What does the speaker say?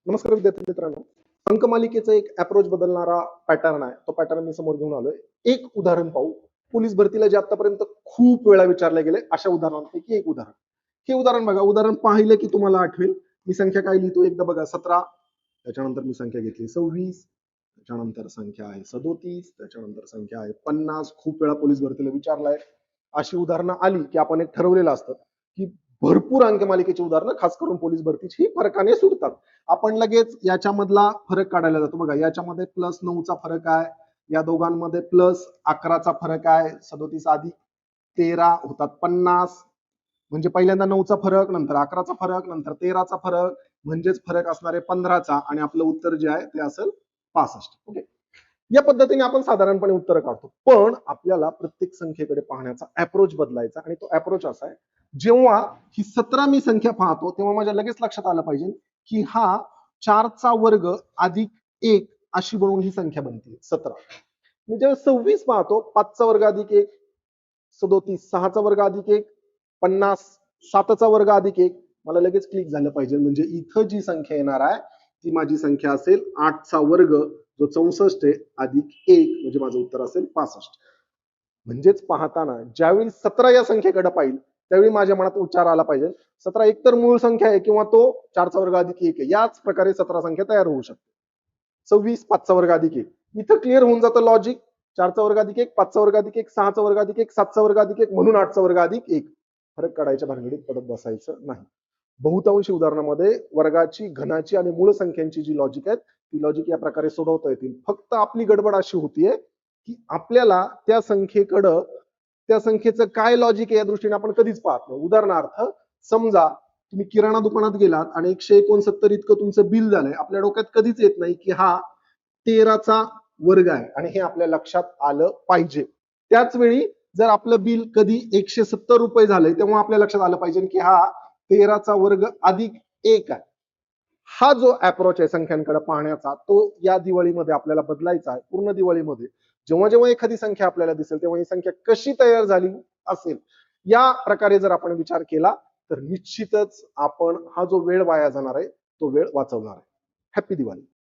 नमस्कार विद्यार्थी मित्रांनो. अंकमालिकेचा एक अप्रोच बदलणारा पॅटर्न आहे. तो पॅटर्न मी समोर घेऊन आलोय. एक उदाहरण पाहू. पोलीस भरतीला जे आतापर्यंत खूप वेळा विचारले गेले अशा उदाहरणांपैकी एक उदाहरण. हे उदाहरण बघा. उदाहरण पाहिलं की तुम्हाला आठवेल. मी संख्या काय लिहितो एकदा बघा. 17, त्याच्यानंतर मी संख्या घेतली 26, त्याच्यानंतर संख्या आहे 37, त्याच्यानंतर संख्या आहे 50. खूप वेळा पोलीस भरतीला विचारलाय. अशी उदाहरणं आली की आपण एक ठरवलेलं असतं की भरपूर अंकमालिकेची उदाहरणं खास करून पोलीस भरतीची फरकाने सुटतात. आपण लगेच याच्यामधला फरक काढायला जातो. बघा, याच्यामध्ये +9चा फरक आहे, या दोघांमध्ये +11चा फरक आहे. 37 अधिक 13 होतात 50. म्हणजे पहिल्यांदा 9चा फरक, नंतर 11चा फरक, नंतर 13चा फरक, म्हणजेच फरक असणार आहे 15चा. आणि आपलं उत्तर जे आहे ते असेल 65. ओके, या पद्धतीने आपण साधारणपणे उत्तर काढतो. पण आपल्याला प्रत्येक संख्येकडे पाहण्याचा अप्रोच बदलायचा. आणि तो अप्रोच असा आहे, जेव्हा ही 17 मी संख्या पाहतो तेव्हा माझ्या लगेच लक्षात आलं पाहिजे की हा 4चा वर्ग अधिक 1 अशी बनवून ही संख्या बनते 17. मी जेव्हा 26 पाहतो, 5चा वर्ग अधिक 1, 37, 6चा वर्ग अधिक 1, 50, 7चा वर्ग अधिक 1. मला लगेच क्लिक झालं पाहिजे. म्हणजे इथं जी संख्या येणार आहे ती माझी संख्या असेल 8चा वर्ग जो 64 आहे अधिक 1, म्हणजे माझं उत्तर असेल 65. म्हणजेच पाहताना ज्यावेळी 17 या संख्येकडे पाहिजे त्यावेळी माझ्या मनात विचार आला पाहिजे, 17 एकतर मूळ संख्या आहे किंवा तो 4चा वर्ग अधिक 1 आहे. याच प्रकारे 17 संख्या तयार होऊ शकते. 26 5चा वर्ग अधिक 1. इथं क्लिअर होऊन जातं लॉजिक. 4चा वर्ग अधिक 1, 5चा वर्ग अधिक 1, 6चा वर्ग अधिक 1, 7चा वर्ग अधिक 1, म्हणून 8चा वर्ग अधिक 1. फरक काढायच्या भानगडीत पडत बसायचं नाही. बहुतांशी उदाहरणामध्ये वर्गाची, घनाची आणि मूळ संख्यांची जी लॉजिक आहेत ती लॉजिक या प्रकारे सोडवता येतील. फक्त आपली गडबड अशी होतीये की आपल्याला त्या संख्येकडं, त्या संख्येचं काय लॉजिक आहे या दृष्टीने आपण कधीच पाहत नाही. उदाहरणार्थ, समजा तुम्ही किराणा दुकानात गेलात आणि 169 इतकं तुमचं बिल झालंय. आपल्या डोक्यात कधीच येत नाही की हा 13चा वर्ग आहे आणि हे आपल्या लक्षात आलं पाहिजे. त्याच वेळी जर आपलं बिल कधी 170 रुपये झालंय तेव्हा आपल्या लक्षात आलं पाहिजे की हा 13चा वर्ग अधिक 1 आहे. हा जो अप्रोच आहे संख्यांकडे पाहण्याचा, तो या दिवाळीमध्ये आपल्याला बदलायचा आहे. पूर्ण दिवाळीमध्ये जेव्हा जेव्हा एखादी संख्या आपल्याला दिसेल तेव्हा ही संख्या कशी तयार झाली असेल या प्रकारे जर आपण विचार केला तर निश्चितच आपण हा जो वेळ वाया जाणार आहे तो वेळ वाचवणार आहे. हॅपी दिवाळी.